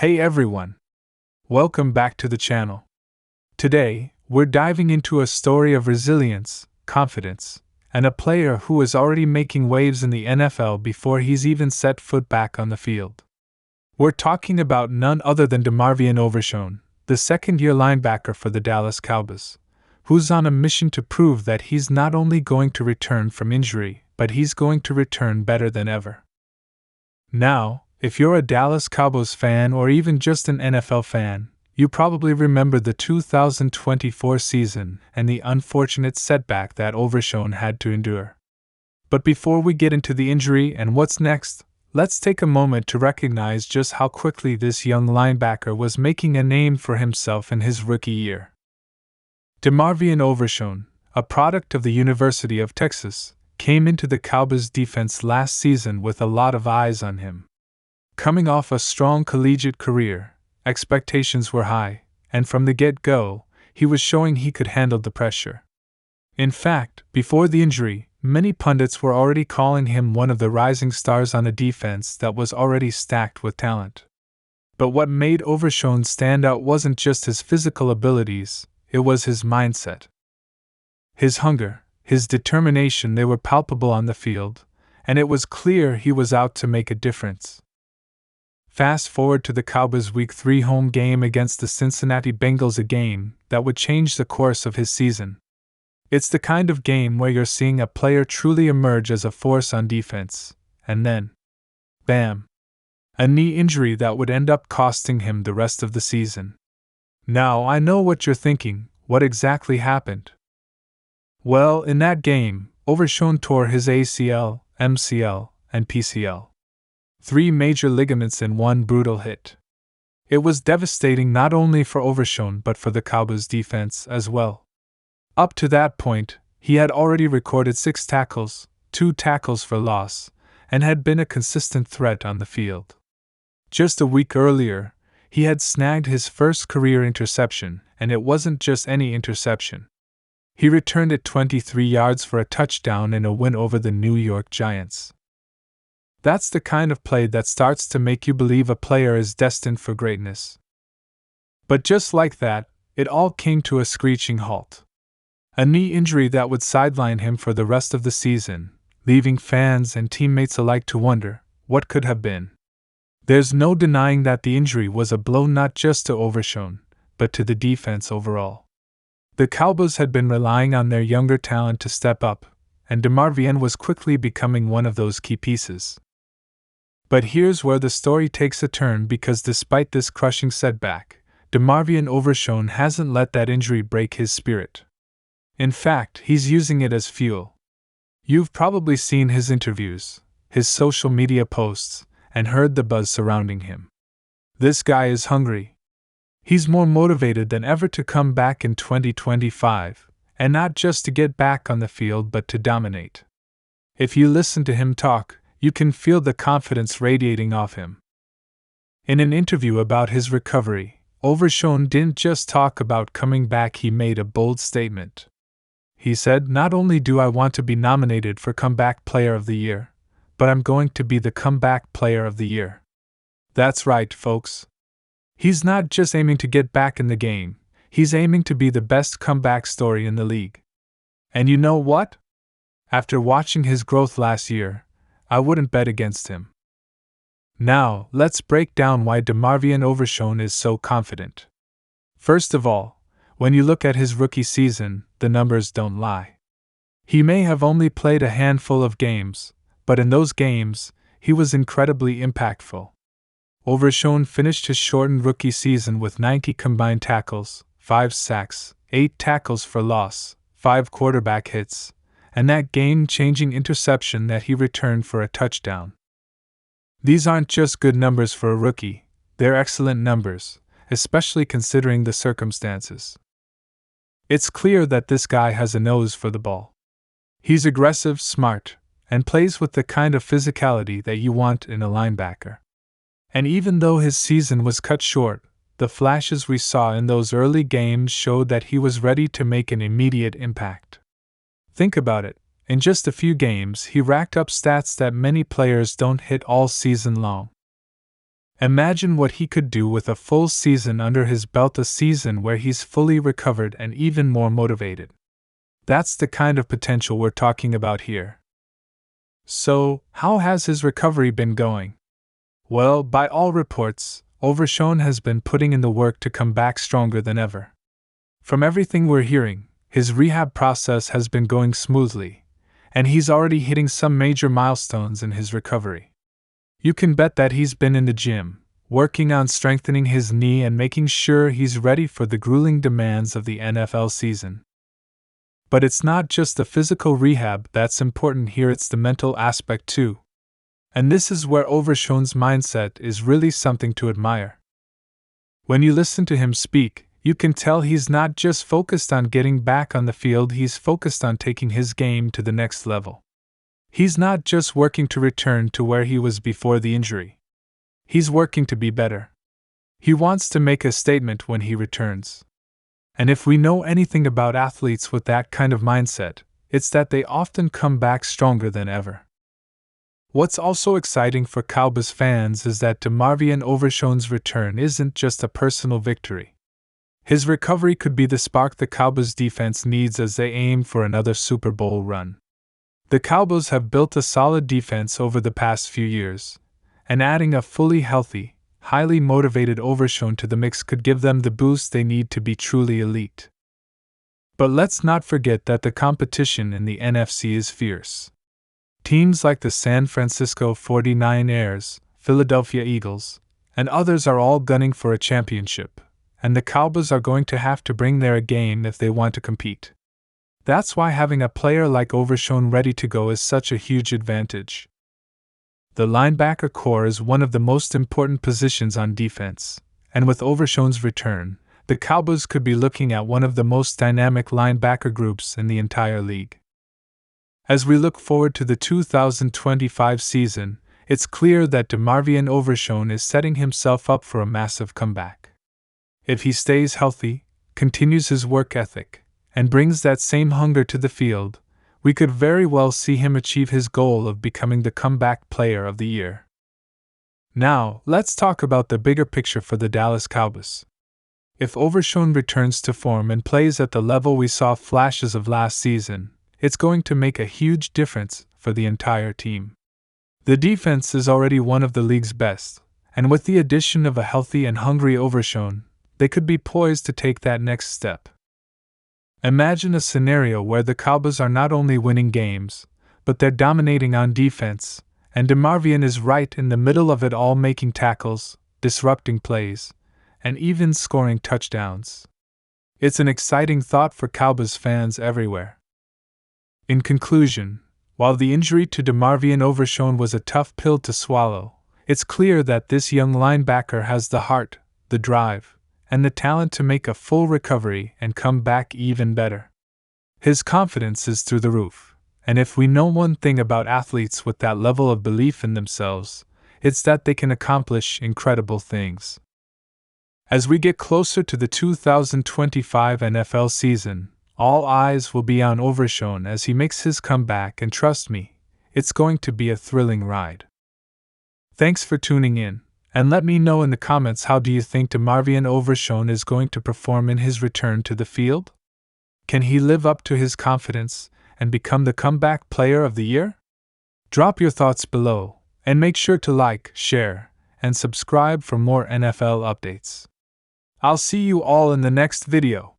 Hey everyone! Welcome back to the channel. Today, we're diving into a story of resilience, confidence, and a player who is already making waves in the NFL before he's even set foot back on the field. We're talking about none other than DeMarvion Overshown, the second-year linebacker for the Dallas Cowboys, who's on a mission to prove that he's not only going to return from injury, but he's going to return better than ever. Now, if you're a Dallas Cowboys fan or even just an NFL fan, you probably remember the 2024 season and the unfortunate setback that Overshown had to endure. But before we get into the injury and what's next, let's take a moment to recognize just how quickly this young linebacker was making a name for himself in his rookie year. DeMarvion Overshown, a product of the University of Texas, came into the Cowboys defense last season with a lot of eyes on him. Coming off a strong collegiate career, expectations were high, and from the get-go, he was showing he could handle the pressure. In fact, before the injury, many pundits were already calling him one of the rising stars on a defense that was already stacked with talent. But what made Overshown stand out wasn't just his physical abilities, it was his mindset. His hunger, his determination, they were palpable on the field, and it was clear he was out to make a difference. Fast forward to the Cowboys' Week 3 home game against the Cincinnati Bengals, a game that would change the course of his season. It's the kind of game where you're seeing a player truly emerge as a force on defense, and then, bam! A knee injury that would end up costing him the rest of the season. Now I know what you're thinking, what exactly happened? Well, in that game, Overshown tore his ACL, MCL, and PCL. 3 major ligaments in one brutal hit. It was devastating not only for Overshown but for the Cowboys defense as well. Up to that point, he had already recorded 6 tackles, 2 tackles for loss, and had been a consistent threat on the field. Just a week earlier, he had snagged his first career interception, and it wasn't just any interception. He returned it 23 yards for a touchdown in a win over the New York Giants. That's the kind of play that starts to make you believe a player is destined for greatness. But just like that, it all came to a screeching halt. A knee injury that would sideline him for the rest of the season, leaving fans and teammates alike to wonder what could have been. There's no denying that the injury was a blow not just to Overshown, but to the defense overall. The Cowboys had been relying on their younger talent to step up, and DeMarvion was quickly becoming one of those key pieces. But here's where the story takes a turn, because despite this crushing setback, DeMarvion Overshown hasn't let that injury break his spirit. In fact, he's using it as fuel. You've probably seen his interviews, his social media posts, and heard the buzz surrounding him. This guy is hungry. He's more motivated than ever to come back in 2025, and not just to get back on the field but to dominate. If you listen to him talk, you can feel the confidence radiating off him. In an interview about his recovery, Overshown didn't just talk about coming back, he made a bold statement. He said, "Not only do I want to be nominated for Comeback Player of the Year, but I'm going to be the Comeback Player of the Year." That's right, folks. He's not just aiming to get back in the game, he's aiming to be the best comeback story in the league. And you know what? After watching his growth last year, I wouldn't bet against him. Now, let's break down why DeMarvion Overshown is so confident. First of all, when you look at his rookie season, the numbers don't lie. He may have only played a handful of games, but in those games, he was incredibly impactful. Overshown finished his shortened rookie season with 90 combined tackles, 5 sacks, 8 tackles for loss, 5 quarterback hits, and that game-changing interception that he returned for a touchdown. These aren't just good numbers for a rookie, they're excellent numbers, especially considering the circumstances. It's clear that this guy has a nose for the ball. He's aggressive, smart, and plays with the kind of physicality that you want in a linebacker. And even though his season was cut short, the flashes we saw in those early games showed that he was ready to make an immediate impact. Think about it, in just a few games he racked up stats that many players don't hit all season long. Imagine what he could do with a full season under his belt, a season where he's fully recovered and even more motivated. That's the kind of potential we're talking about here. So, how has his recovery been going? Well, by all reports, Overshown has been putting in the work to come back stronger than ever. From everything we're hearing, his rehab process has been going smoothly, and he's already hitting some major milestones in his recovery. You can bet that he's been in the gym, working on strengthening his knee and making sure he's ready for the grueling demands of the NFL season. But it's not just the physical rehab that's important here, it's the mental aspect too. And this is where Overshown's mindset is really something to admire. When you listen to him speak, you can tell he's not just focused on getting back on the field, he's focused on taking his game to the next level. He's not just working to return to where he was before the injury. He's working to be better. He wants to make a statement when he returns. And if we know anything about athletes with that kind of mindset, it's that they often come back stronger than ever. What's also exciting for Cowboys fans is that DeMarvion Overshown's return isn't just a personal victory. His recovery could be the spark the Cowboys defense needs as they aim for another Super Bowl run. The Cowboys have built a solid defense over the past few years, and adding a fully healthy, highly motivated Overshown to the mix could give them the boost they need to be truly elite. But let's not forget that the competition in the NFC is fierce. Teams like the San Francisco 49ers, Philadelphia Eagles, and others are all gunning for a championship, and the Cowboys are going to have to bring their A game if they want to compete. That's why having a player like Overshown ready to go is such a huge advantage. The linebacker core is one of the most important positions on defense, and with Overshown's return, the Cowboys could be looking at one of the most dynamic linebacker groups in the entire league. As we look forward to the 2025 season, it's clear that DeMarvion Overshown is setting himself up for a massive comeback. If he stays healthy, continues his work ethic, and brings that same hunger to the field, we could very well see him achieve his goal of becoming the comeback player of the year. Now, let's talk about the bigger picture for the Dallas Cowboys. If Overshown returns to form and plays at the level we saw flashes of last season, it's going to make a huge difference for the entire team. The defense is already one of the league's best, and with the addition of a healthy and hungry Overshown, they could be poised to take that next step. Imagine a scenario where the Cowboys are not only winning games, but they're dominating on defense, and DeMarvion is right in the middle of it all, making tackles, disrupting plays, and even scoring touchdowns. It's an exciting thought for Cowboys fans everywhere. In conclusion, while the injury to DeMarvion Overshown was a tough pill to swallow, it's clear that this young linebacker has the heart, the drive, and the talent to make a full recovery and come back even better. His confidence is through the roof, and if we know one thing about athletes with that level of belief in themselves, it's that they can accomplish incredible things. As we get closer to the 2025 NFL season, all eyes will be on Overshown as he makes his comeback, and trust me, it's going to be a thrilling ride. Thanks for tuning in. And let me know in the comments, how do you think DeMarvion Overshown is going to perform in his return to the field? Can he live up to his confidence and become the comeback player of the year? Drop your thoughts below, and make sure to like, share, and subscribe for more NFL updates. I'll see you all in the next video.